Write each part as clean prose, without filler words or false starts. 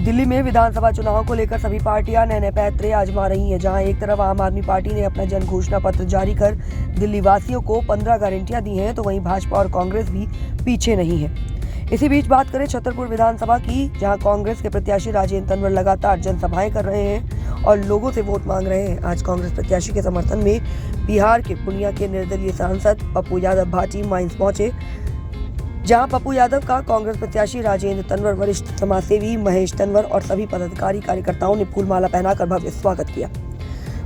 दिल्ली में विधानसभा चुनाव को लेकर सभी पार्टियां नए नए पैतरे आजमा रही हैं। जहां एक तरफ आम आदमी पार्टी ने अपना जन घोषणा पत्र जारी कर दिल्ली वासियों को 15 गारंटियां दी हैं, तो वहीं भाजपा और कांग्रेस भी पीछे नहीं है। इसी बीच बात करें छतरपुर विधानसभा की, जहां कांग्रेस के प्रत्याशी राजेंद्र तंवर लगातार जनसभाएं कर रहे हैं और लोगों से वोट मांग रहे हैं। आज कांग्रेस प्रत्याशी के समर्थन में बिहार के पूर्णिया के निर्दलीय सांसद पप्पू यादव भाटी माइंस पहुंचे, जहां पप्पू यादव का कांग्रेस प्रत्याशी राजेंद्र तंवर, वरिष्ठ समाजसेवी महेश तंवर और सभी पदाधिकारी कार्यकर्ताओं ने फूलमाला पहनाकर भव्य स्वागत किया।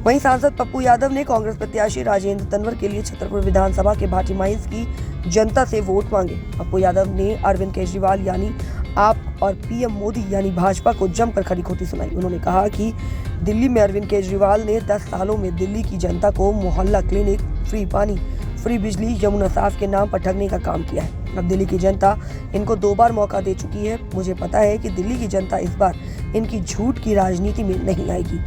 वहीं सांसद पप्पू यादव ने कांग्रेस प्रत्याशी राजेंद्र तंवर के लिए छतरपुर विधानसभा के भाटी माइंस की जनता से वोट मांगे। पप्पू यादव ने अरविंद केजरीवाल यानी आप और पीएम मोदी यानी भाजपा को जमकर खरी खोटी सुनाई। उन्होंने कहा कि दिल्ली में अरविंद केजरीवाल ने 10 सालों में दिल्ली की जनता को मोहल्ला क्लिनिक, फ्री पानी, फ्री बिजली, यमुना साफ के नाम पर ठगने का काम किया है। अब दिल्ली की जनता इनको 2 बार मौका दे चुकी है। मुझे पता है कि दिल्ली की जनता इस बार इनकी झूठ की राजनीति में नहीं आएगी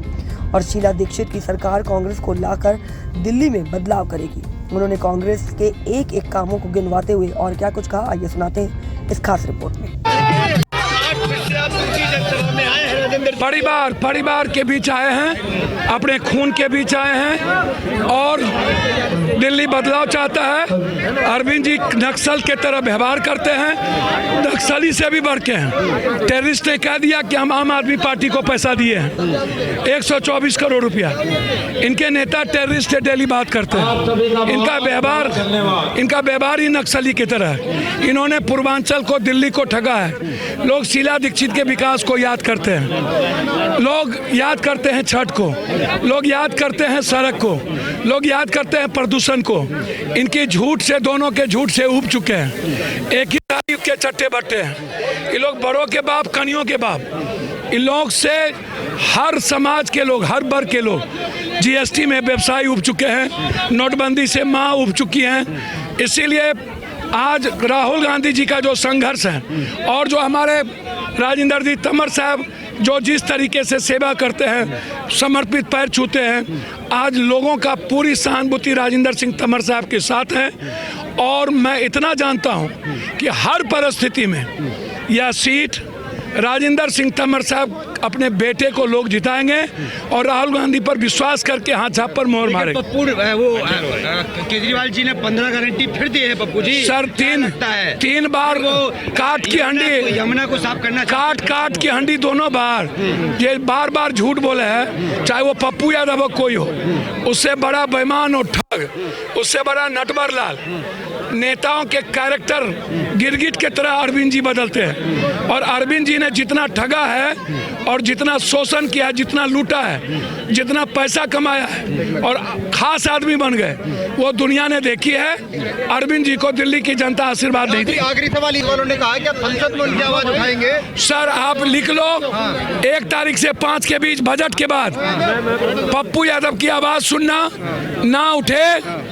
और शीला दीक्षित की सरकार कांग्रेस को लाकर दिल्ली में बदलाव करेगी। उन्होंने कांग्रेस के एक एक कामों को गिनवाते हुए और क्या कुछ कहा, आइए सुनाते हैं इस खास रिपोर्ट में। परिवार के बीच आए हैं, अपने खून के बीच आए हैं और दिल्ली बदलाव चाहता है। अरविंद जी नक्सल के तरह व्यवहार करते हैं, नक्सली से भी बढ़ के हैं। टेररिस्ट ने कह दिया कि हम आम आदमी पार्टी को पैसा दिए हैं 124 करोड़ रुपया। इनके नेता टेररिस्ट से डेली बात करते हैं। इनका व्यवहार ही नक्सली की तरह है। इन्होंने पूर्वांचल को, दिल्ली को ठगा है। लोग शीला दीक्षित के विकास को याद करते हैं, लोग याद करते हैं छठ को, लोग याद करते हैं सड़क को, लोग याद करते हैं प्रदूषण को। इनके झूठ से, दोनों के झूठ से उब चुके हैं। एक ही तारीफ के चट्टे बट्टे हैं। ये लोग बड़ों के बाप, कनियों के बाप। इन लोग से हर समाज के लोग, हर वर्ग के लोग जीएसटी में व्यवसायी उब चुके हैं, नोटबंदी से माँ उब चुकी हैं। इसीलिए आज राहुल गांधी जी का जो संघर्ष है और जो हमारे राजेंद्र जी तंवर साहब जो जिस तरीके से सेवा करते हैं, समर्पित पैर छूते हैं, आज लोगों का पूरी सहानुभूति राजेंद्र सिंह तंवर साहब के साथ है। और मैं इतना जानता हूं कि हर परिस्थिति में यह सीट राजेंद्र सिंह तंवर साहब अपने बेटे को लोग जिताएंगे और राहुल गांधी पर विश्वास करके हाथ झाप पर मोहर मारेंगे। पप्पू केजरीवाल जी ने 15 गारंटी फिर दी है पप्पू जी। सर तीन बार काट की हंडी, यमुना को साफ करना, काट की हंडी दोनों बार, ये बार झूठ बोले हैं। चाहे वो पप्पू यादव कोई हो, उससे बड़ा बेईमान और ठग, उससे बड़ा नटवर लाल। नेताओं के कैरेक्टर गिरगिट के तरह अरविंद जी बदलते हैं और अरविंद जी ने जितना ठगा है और जितना शोषण किया है, जितना लूटा है, जितना पैसा कमाया है और खास आदमी बन गए, वो दुनिया ने देखी है। अरविंद जी को दिल्ली की जनता आशीर्वाद नहीं दी। आखिरी सवाल उन्होंने कहा कि संसद में उनकी आवाज उठाएंगे। सर आप लिख लो, 1 तारीख से 5 के बीच बजट के बाद पप्पू यादव की आवाज सुनना, ना उठे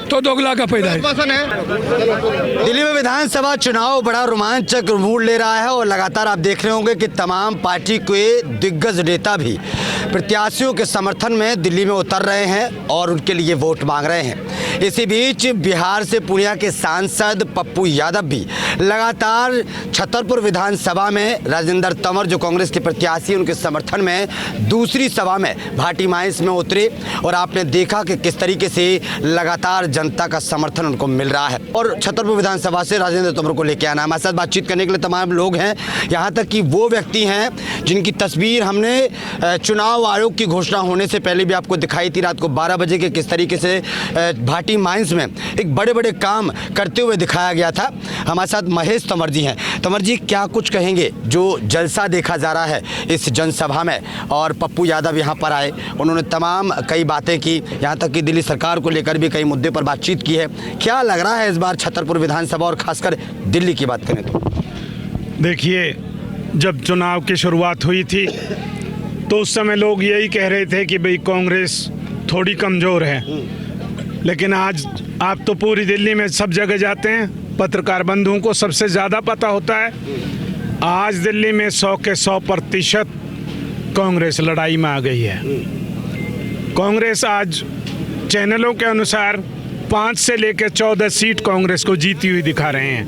तो दोगला का पैदा है। दिल्ली में विधानसभा चुनाव बड़ा रोमांचक मोड़ ले रहा है और लगातार आप देख रहे होंगे कि तमाम पार्टी के दिग्गज नेता भी प्रत्याशियों के समर्थन में दिल्ली में उतर रहे हैं और उनके लिए वोट मांग रहे हैं। इसी बीच बिहार से पूर्णिया के सांसद पप्पू यादव भी लगातार छतरपुर विधानसभा में राजेंद्र तंवर जो कांग्रेस के प्रत्याशी उनके समर्थन में दूसरी सभा में भाटी माइंस में उतरे और आपने देखा कि किस तरीके से लगातार जनता का समर्थन उनको मिल रहा है। और छतरपुर विधानसभा से राजेंद्र तंवर को लेकर आना, हमारे साथ बातचीत करने के लिए तमाम लोग हैं, यहाँ तक कि वो व्यक्ति हैं जिनकी तस्वीर हमने चुनाव आयोग की घोषणा होने से पहले भी आपको दिखाई थी। रात को 12 बजे के किस तरीके से भाटी माइंस में एक बड़े काम करते हुए दिखाया गया था। हमारे साथ महेश तंवर जी हैं। तंवर जी क्या कुछ कहेंगे, जो जलसा देखा जा रहा है इस जनसभा में और पप्पू यादव यहाँ पर आए, उन्होंने तमाम कई बातें की, यहाँ तक कि दिल्ली सरकार को लेकर भी कई मुद्दे पर बातचीत की है। क्या लग रहा है इस बार छतरपुर विधानसभा और खासकर दिल्ली की बात करें तो? देखिए, जब चुनाव की शुरुआत हुई थी तो उस समय लोग यही कह रहे थे कि भाई कांग्रेस थोड़ी कमज़ोर है, लेकिन आज आप तो पूरी दिल्ली में सब जगह जाते हैं, पत्रकार बंधुओं को सबसे ज़्यादा पता होता है। आज दिल्ली में 100 के 100% कांग्रेस लड़ाई में आ गई है। कांग्रेस आज चैनलों के अनुसार 5 से लेकर 14 सीट कांग्रेस को जीती हुई दिखा रहे हैं।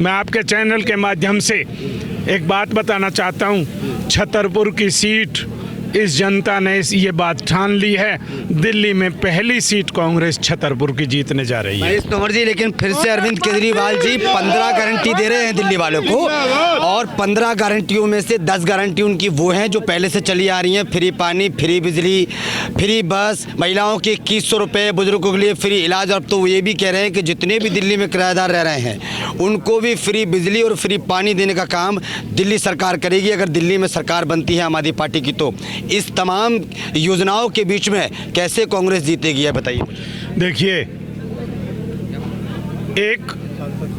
मैं आपके चैनल के माध्यम से एक बात बताना चाहता हूँ, छतरपुर की सीट इस जनता ने ये बात ठान ली है, दिल्ली में पहली सीट कांग्रेस छतरपुर की जीतने जा रही है। महेश तोमर जी, लेकिन फिर से अरविंद केजरीवाल जी 15 गारंटी दे रहे हैं दिल्ली वालों को, और 15 गारंटियों में से 10 गारंटी उनकी वो हैं जो पहले से चली आ रही हैं। फ्री पानी, फ्री बिजली, फ्री बस, महिलाओं के 2100 रुपये, बुजुर्गों के लिए फ्री इलाज। और अब तो वो ये भी कह रहे हैं कि जितने भी दिल्ली में किराएदार रह रहे हैं उनको भी फ्री बिजली और फ्री पानी देने का काम दिल्ली सरकार करेगी अगर दिल्ली में सरकार बनती है आम आदमी पार्टी की। तो इस तमाम योजनाओं के बीच में कैसे कांग्रेस जीतेगी, है बताइए। देखिए,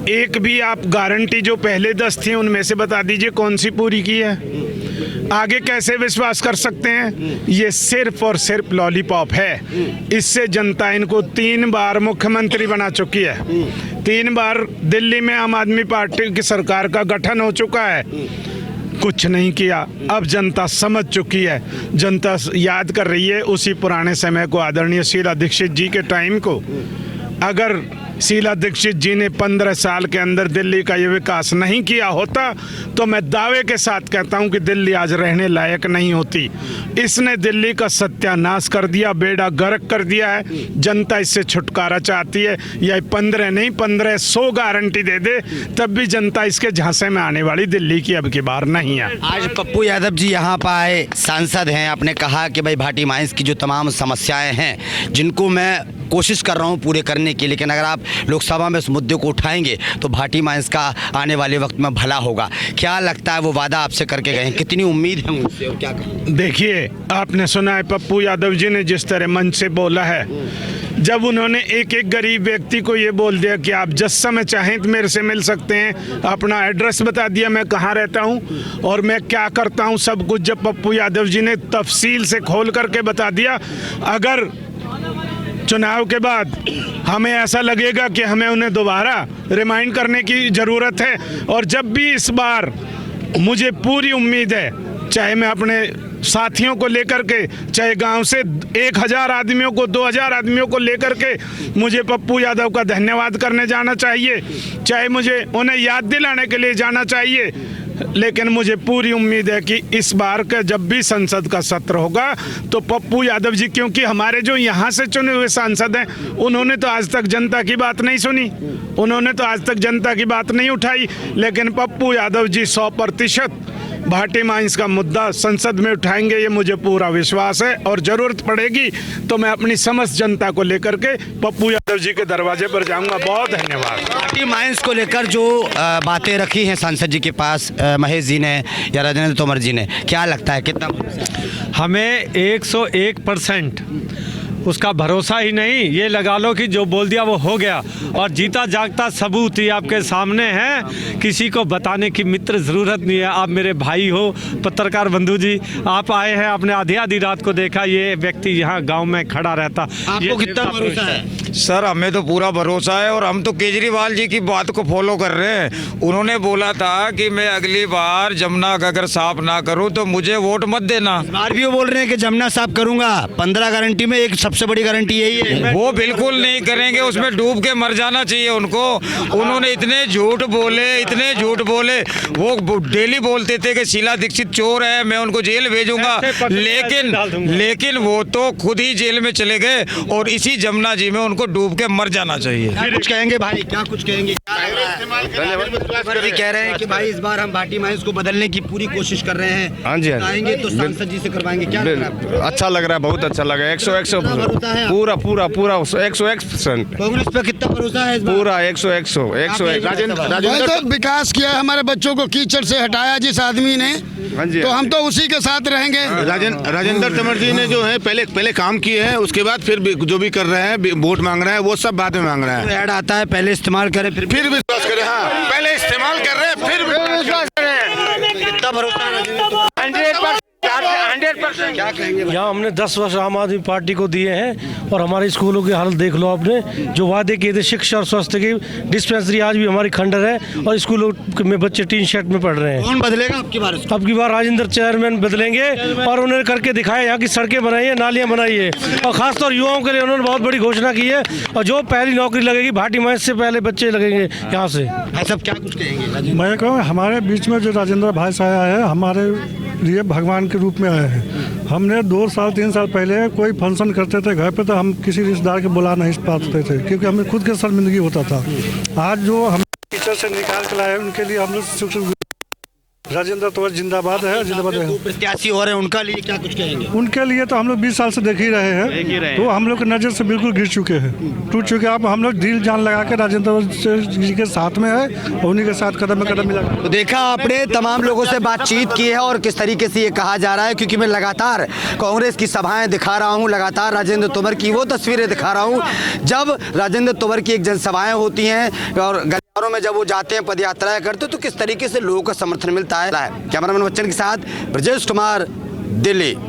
एक भी आप गारंटी जो पहले 10 थी उनमें से बता दीजिए कौन सी पूरी की है। आगे कैसे विश्वास कर सकते हैं? ये सिर्फ और सिर्फ लॉलीपॉप है। इससे जनता इनको 3 बार मुख्यमंत्री बना चुकी है, 3 बार दिल्ली में आम आदमी पार्टी की सरकार का गठन हो चुका है, कुछ नहीं किया। अब जनता समझ चुकी है, जनता याद कर रही है उसी पुराने समय को, आदरणीय शीला दीक्षित जी के टाइम को। अगर शीला दीक्षित जी ने 15 साल के अंदर दिल्ली का ये विकास नहीं किया होता तो मैं दावे के साथ कहता हूं कि दिल्ली आज रहने लायक नहीं होती। इसने दिल्ली का सत्यानाश कर दिया, बेड़ा गर्क कर दिया है। जनता इससे छुटकारा चाहती है। यह 15 नहीं 1500 गारंटी दे दे तब भी जनता इसके झांसे में आने वाली दिल्ली की अब की बार नहीं है। आज पप्पू यादव जी यहाँ पर आए, सांसद हैं। आपने कहा कि भाई भाटी माइंस की जो तमाम समस्याएं हैं जिनको मैं कोशिश कर रहा हूँ पूरे करने की, लेकिन अगर आप लोकसभा में इस मुद्दे को उठाएंगे तो भाटी माइंस का आने वाले वक्त में भला होगा। क्या लगता है वो वादा आपसे करके गए हैं, कितनी उम्मीद है उनसे और क्या कहें? देखिए, आपने सुना है पप्पू यादव जी ने जिस तरह मंच से बोला है, जब उन्होंने एक एक गरीब व्यक्ति को ये बोल दिया कि आप जिस समय चाहें तो मेरे से मिल सकते हैं, अपना एड्रेस बता दिया, मैं कहाँ रहता हूँ और मैं क्या करता हूँ, सब कुछ जब पप्पू यादव जी ने तफसील से खोल करके बता दिया, अगर चुनाव के बाद हमें ऐसा लगेगा कि हमें उन्हें दोबारा रिमाइंड करने की ज़रूरत है, और जब भी इस बार मुझे पूरी उम्मीद है, चाहे मैं अपने साथियों को लेकर के, चाहे गांव से 1000 आदमियों को, 2000 आदमियों को लेकर के मुझे पप्पू यादव का धन्यवाद करने जाना चाहिए, चाहे मुझे उन्हें याद दिलाने के लिए जाना चाहिए, लेकिन मुझे पूरी उम्मीद है कि इस बार का जब भी संसद का सत्र होगा तो पप्पू यादव जी, क्योंकि हमारे जो यहाँ से चुने हुए सांसद हैं उन्होंने तो आज तक जनता की बात नहीं सुनी, उन्होंने तो आज तक जनता की बात नहीं उठाई, लेकिन पप्पू यादव जी 100% भाटी माइंस का मुद्दा संसद में उठाएंगे, ये मुझे पूरा विश्वास है। और ज़रूरत पड़ेगी तो मैं अपनी समस्त जनता को लेकर के पप्पू यादव जी के दरवाजे पर जाऊंगा। बहुत धन्यवाद। भाटी माइंस को लेकर जो बातें रखी हैं सांसद जी के पास, महेश जी ने या राजेंद्र तोमर जी ने, क्या लगता है कितना? हमें 101% उसका भरोसा ही नहीं, ये लगा लो कि जो बोल दिया वो हो गया, और जीता जागता सबूत ही आपके सामने है, किसी को बताने की मित्र ज़रूरत नहीं है। आप मेरे भाई हो, पत्रकार बंधु जी, आप आए हैं, आपने आधी रात को देखा ये व्यक्ति यहाँ गांव में खड़ा रहता। आपको कितना भरोसा है? सर, हमें तो पूरा भरोसा है, और हम तो केजरीवाल जी की बात को फॉलो कर रहे हैं। उन्होंने बोला था कि मैं अगली बार जमुना का अगर साफ ना करूं तो मुझे वोट मत देना। इस बार भी वो बोल रहे हैं कि जमुना साफ करूंगा। 15 गारंटी में एक सबसे बड़ी गारंटी यही है। वो बिल्कुल नहीं करेंगे, उसमें डूब के मर जाना चाहिए उनको। उन्होंने इतने झूठ बोले, वो डेली बोलते थे कि शीला दीक्षित चोर है, मैं उनको जेल भेजूंगा, लेकिन वो तो खुद ही जेल में चले गए, और इसी जमुना जी में उनको डूब के मर जाना चाहिए। क्या कुछ कहेंगे भाई, क्या कुछ कहेंगे? भी कह रहे हैं कि भाई इस बार हम भाटी माइंस को बदलने की पूरी कोशिश कर रहे हैं। हाँ जी, आएंगे तो सांसद जी से करवाएंगे। क्या लग रहा है आपको? अच्छा लग रहा है, बहुत अच्छा लगा। 100 पूरा 101%। कांग्रेस पे कितना भरोसा है इस बार? पूरा 101। राजेंद्र विकास किया, हमारे बच्चों को कीचड़ से हटाया जिस आदमी ने, तो हम तो उसी के साथ रहेंगे। राजेंद्र तोमर जी ने जो है पहले काम किए हैं, उसके बाद फिर जो भी कर रहे हैं, वोट मांग रहे हैं, वो सब बाद में मांग रहे हैं। ऐड आता है, पहले इस्तेमाल करें फिर विश्वास करें। हाँ, पहले इस्तेमाल कर रहे हैं फिर विश्वास करें। कितना भरोसा है? 100%। क्या कहेंगे? यहाँ हमने 10 वर्ष आम आदमी पार्टी को दिए हैं और हमारे स्कूलों की हालत देख लो आपने, जो वादे किए थे शिक्षा और स्वास्थ्य की डिस्पेंसरी आज भी हमारी खंडर है और स्कूलों में बच्चे टीन शेड में पढ़ रहे हैं। कौन बदलेगा आपकी बार? अब की बार राजेंद्र चेयरमैन बदलेंगे और उन्होंने करके दिखाया, यहाँ की सड़कें बनाई है, नालियाँ बनाई है और खासतौर युवाओं के लिए उन्होंने बहुत बड़ी घोषणा की है और जो पहली नौकरी लगेगी भाटी मैच से पहले बच्चे लगेंगे यहाँ से। सब क्या कुछ कहेंगे? मैं कहूँ हमारे बीच में जो राजेंद्र भाई आया है हमारे लिए भगवान के रूप में आए हैं। हमने 2 साल 3 साल पहले कोई फंक्शन करते थे घर पे तो हम किसी रिश्तेदार के बुला नहीं पाते थे क्योंकि हमें खुद के शर्मिंदगी होता था। आज जो हम टीचर से निकाल के लाए उनके लिए हम लोग राजेंद्र तोमर जिंदाबाद है, जिंदाबाद है। प्रत्याशी हो रहे हैं उनका लिए क्या कुछ कहेंगे? उनके लिए तो हम लोग 20 साल से देख ही रहे हैं, तो हम लोग की नज़र से बिल्कुल गिर चुके हैं, टूट चुके हैं। अब हम लोग दिल जान लगा के राजेंद्र जी के साथ में है और उन्हीं के साथ कदम में कदम मिला। तो देखा आपने, तमाम लोगों से बातचीत की है और किस तरीके से ये कहा जा रहा है, क्योंकि मैं लगातार कांग्रेस की सभाएं दिखा रहा हूँ, लगातार राजेंद्र तोमर की वो तस्वीरें दिखा रहा हूँ जब राजेंद्र तोमर की एक जनसभाएं होती हैं और गलियारों में जब वो जाते हैं, पदयात्राएं करते हैं, तो किस तरीके से लोगों का समर्थन मिलता है। कैमरामैन बच्चन के साथ ब्रजेश कुमार, दिल्ली।